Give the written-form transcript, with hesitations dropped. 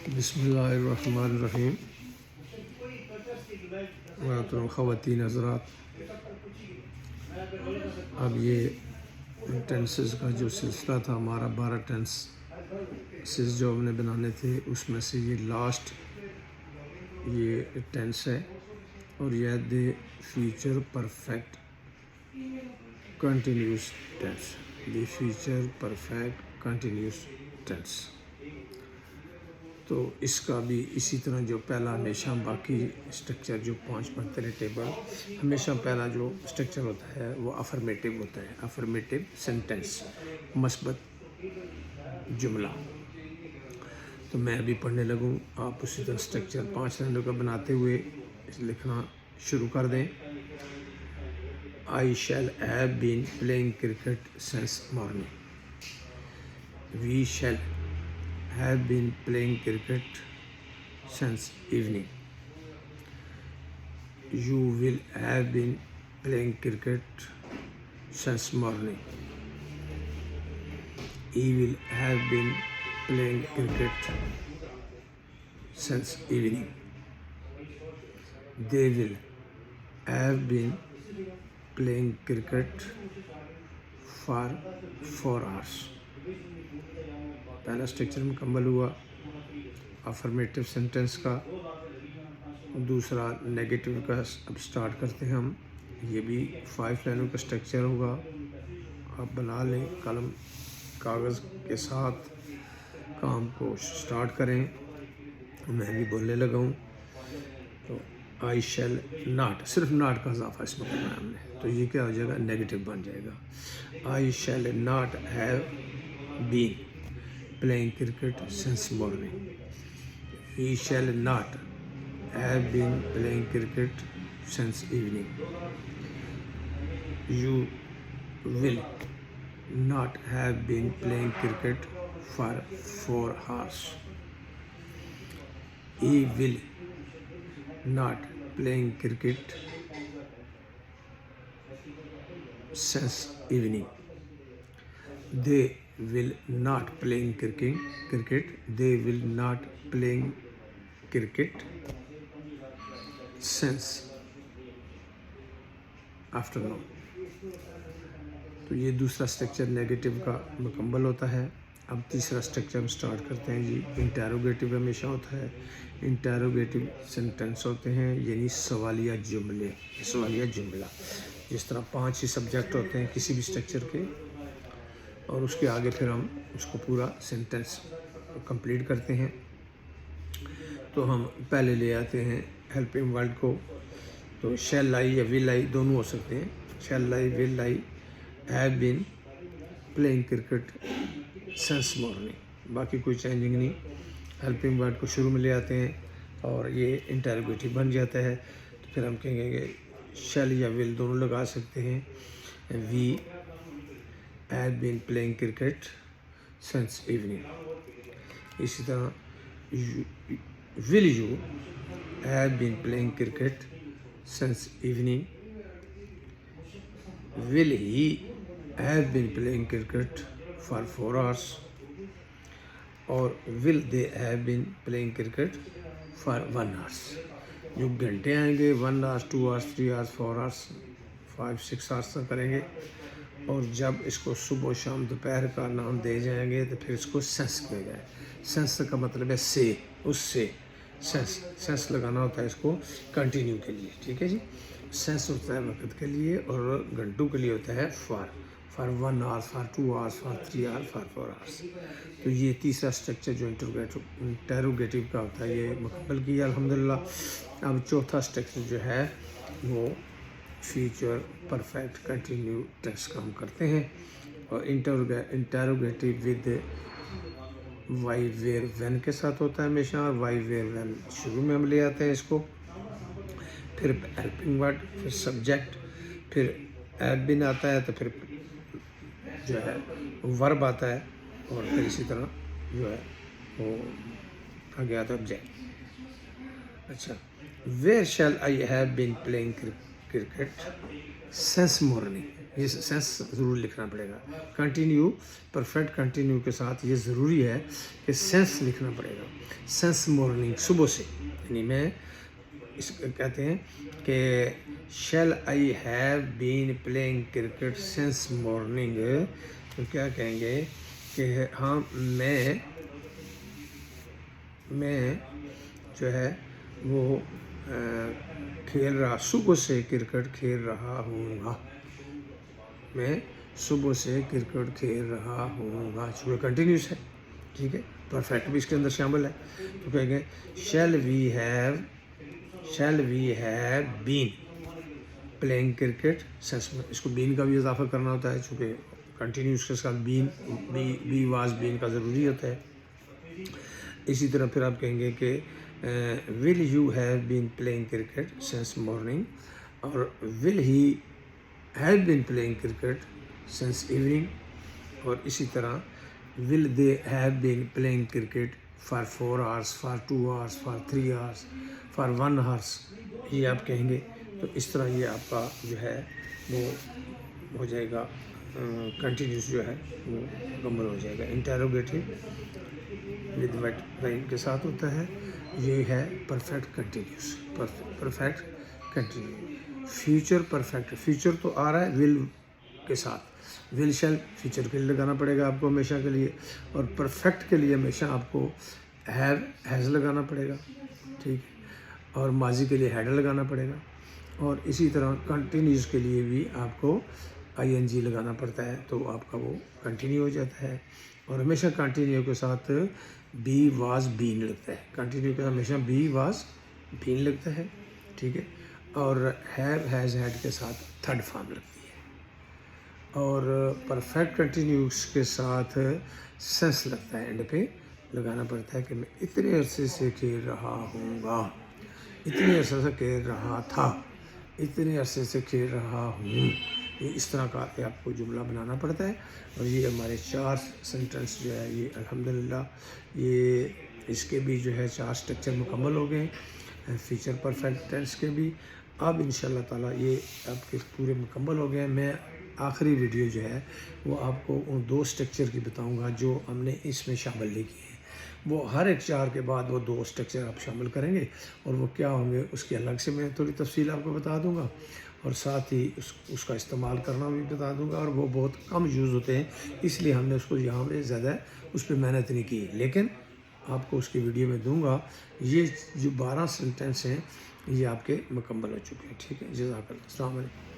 بسم اللہ الرحمن الرحیم۔ محترم خواتین حضرات، اب یہ ٹینسز کا جو سلسلہ تھا ہمارا 12 ٹینسز جو ہم نے بنانے تھے، اس میں سے یہ لاسٹ یہ ٹینس ہے اور یہ the future perfect continuous tense, the future perfect continuous tense. تو اس کا بھی اسی طرح جو پہلا ہمیشہ باقی اسٹرکچر جو 5 پڑھتے رہے ٹیبل، ہمیشہ پہلا جو اسٹرکچر ہوتا ہے وہ افرمیٹیو ہوتا ہے، افرمیٹیو سینٹینس، مثبت جملہ۔ تو میں ابھی پڑھنے لگوں، آپ اسی طرح اسٹرکچر 5 لائنوں کا بناتے ہوئے لکھنا شروع کر دیں۔ I shall have been playing cricket since morning. We shall have been playing cricket since evening. You will have been playing cricket since morning. He will have been playing cricket since evening. They will have been playing cricket for 4 hours. پہلا structure مکمل ہوا affirmative sentence کا۔ دوسرا negative کا اب start کرتے ہیں ہم۔ یہ بھی 5 لائنوں کا اسٹرکچر ہوگا، آپ بنا لیں، قلم کاغذ کے ساتھ کام کو سٹارٹ کریں۔ میں بھی بولنے لگا ہوں۔ تو آئی شیل ناٹ، صرف ناٹ کا اضافہ اس میں کرنا ہے ہم نے، تو یہ کیا ہو جائے گا، نیگیٹو بن جائے گا۔ I shall not have been playing cricket since morning. He shall not have been playing cricket since evening. You will not have been playing cricket for 4 hours. He will not playing cricket since evening. They will not playing cricket. They will not playing cricket since afternoon. تو یہ دوسرا structure negative کا مکمل ہوتا ہے۔ اب تیسرا structure ہم سٹارٹ کرتے ہیں جی۔ انٹیروگیٹو ہمیشہ ہوتا ہے، انٹیروگیٹو سینٹینس ہوتے ہیں، یعنی سوالیہ جملے، سوالیہ جملہ۔ جس طرح 5 ہی سبجیکٹ ہوتے ہیں کسی بھی اسٹرکچر کے، اور اس کے آگے پھر ہم اس کو پورا سینٹینس کمپلیٹ کرتے ہیں۔ تو ہم پہلے لے آتے ہیں ہیلپنگ ورڈ کو، تو شیل آئی یا ول آئی دونوں ہو سکتے ہیں۔ Shall I, will I, have been playing cricket since morning, باقی کوئی چینجنگ نہیں۔ ہیلپنگ ورڈ کو شروع میں لے آتے ہیں اور یہ انٹیروگیٹو بن جاتا ہے، تو پھر ہم کہیں گے کہ شیل یا ول دونوں لگا سکتے ہیں۔ وی have been playing cricket since evening. اسی طرح will you have been playing cricket since evening. Will he have been playing cricket for 4 hours. اور will they have been playing cricket for 1 hour. جو گھنٹے آئیں گے 1 hour 2 hours 3 hours 4 hours 5 6 hours تک کریں گے، اور جب اس کو صبح و شام دوپہر کا نام دے جائیں گے تو پھر اس کو سینس کیا جائے۔ سینس کا مطلب ہے سے، اس سے سینس لگانا ہوتا ہے اس کو کنٹینیو کے لیے، ٹھیک ہے جی۔ سینس ہوتا ہے وقت کے لیے، اور گھنٹوں کے لیے ہوتا ہے for 1 hour for 2 hours for 3 hours for 4 hours۔ تو یہ تیسرا اسٹرکچر جو انٹیروگیٹو کا ہوتا ہے یہ مکمل کیا الحمدللہ۔ اب چوتھا اسٹرکچر جو ہے وہ فیوچر پرفیکٹ کنٹینیو ٹینس کا ہم کرتے ہیں، اور انٹیروگیٹو ود وائی ویئر وین کے ساتھ ہوتا ہے ہمیشہ، اور وائی ویئر وین شروع میں ہم لے آتے ہیں اس کو، پھر ہیلپنگ ورڈ، پھر سبجیکٹ، پھر ہیو بین آتا ہے، تو پھر جو ہے ورب آتا ہے، اور پھر اسی طرح جو ہے وہ آگے آتا ہے آبجیکٹ۔ اچھا، where shall I have been playing cricket sense morning, یہ سینس ضرور لکھنا پڑے گا. کنٹینیو پرفیکٹ کنٹینیو کے ساتھ یہ ضروری ہے کہ سینس لکھنا پڑے گا. سینس مورننگ صبح سے، یعنی میں اس کو کہتے ہیں کہ shall I have been playing cricket since morning, تو کیا کہیں گے کہ ہاں میں جو ہے وہ کھیل رہا، صبح سے کرکٹ کھیل رہا ہوں گا. میں صبح سے کرکٹ کھیل رہا ہوں گا، چونکہ کنٹینیوس ہے. ٹھیک ہے، پرفیکٹ بھی اس کے اندر شامل ہے. تو کہیں گے shall we have been playing cricket since. اس کو بین کا بھی اضافہ کرنا ہوتا ہے، چونکہ کنٹینیوس کے ساتھ بی واز بین کا ضروری ہوتا ہے. اسی طرح پھر آپ کہیں گے کہ will you have been playing cricket since morning, اور will he have been playing cricket since evening. اور اسی طرح will they have been playing cricket for 4 hours، for 2 hours، for 3 hours، for 1 hour. یہ آپ کہیں گے. تو اس طرح یہ آپ کا جو ہے وہ ہو جائے گا، کنٹینیوس جو ہے وہ مکمل ہو جائے گا. انٹیروگیٹو ود وین کے ساتھ ہوتا ہے. یہ ہے perfect continuous, perfect continue. Future perfect, future تو آ رہا ہے ول کے ساتھ، ول شیل فیوچر کے لیے لگانا پڑے گا آپ کو ہمیشہ کے لیے. اور پرفیکٹ کے لیے ہمیشہ آپ کو ہیز لگانا پڑے گا. ٹھیک ہے، اور ماضی کے لیے ہیڈ لگانا پڑے گا. اور اسی طرح کنٹینیوس کے لیے بھی آپ کو آئی این جی لگانا پڑتا ہے، تو آپ کا وہ کنٹینیو ہو جاتا ہے. اور ہمیشہ کنٹینیو کے ساتھ بی واز بین لگتا ہے. کنٹینیو کے ساتھ ہمیشہ بی واز بین لگتا ہے. ٹھیک ہے، اور ہیو ہیز ہیڈ کے ساتھ تھرڈ فارم لگتی ہے. اور پرفیکٹ کنٹینیوس کے ساتھ سینس لگتا ہے، اینڈ پہ لگانا پڑتا ہے کہ میں اتنے عرصے سے کھیل رہا ہوں گا، اتنے عرصے سے کھیل رہا تھا، اتنے عرصے سے کھیل رہا ہوں. یہ اس طرح کا آپ کو جملہ بنانا پڑتا ہے. اور یہ ہمارے 4 سینٹنس جو ہے یہ الحمدللہ یہ اس کے بھی جو ہے 4 اسٹرکچر مکمل ہو گئے، فیوچر پرفیکٹ ٹینس کے بھی. اب انشاءاللہ تعالیٰ یہ آپ کے پورے مکمل ہو گئے. میں آخری ویڈیو جو ہے وہ آپ کو ان 2 اسٹرکچر کی بتاؤں گا جو ہم نے اس میں شامل نہیں کیے ہیں. وہ ہر ایک 4 کے بعد وہ 2 اسٹرکچر آپ شامل کریں گے، اور وہ کیا ہوں گے اس کی الگ سے میں تھوڑی تفصیل آپ کو بتا دوں گا. اور ساتھ ہی اس کا استعمال کرنا بھی بتا دوں گا. اور وہ بہت کم یوز ہوتے ہیں، اس لیے ہم نے اس کو یہاں پہ زیادہ اس پہ محنت نہیں کی، لیکن آپ کو اس کی ویڈیو میں دوں گا. یہ جو 12 سینٹنس ہیں یہ آپ کے مکمل ہو چکے ہیں. ٹھیک ہے، جزاک اللہ. السلام علیکم.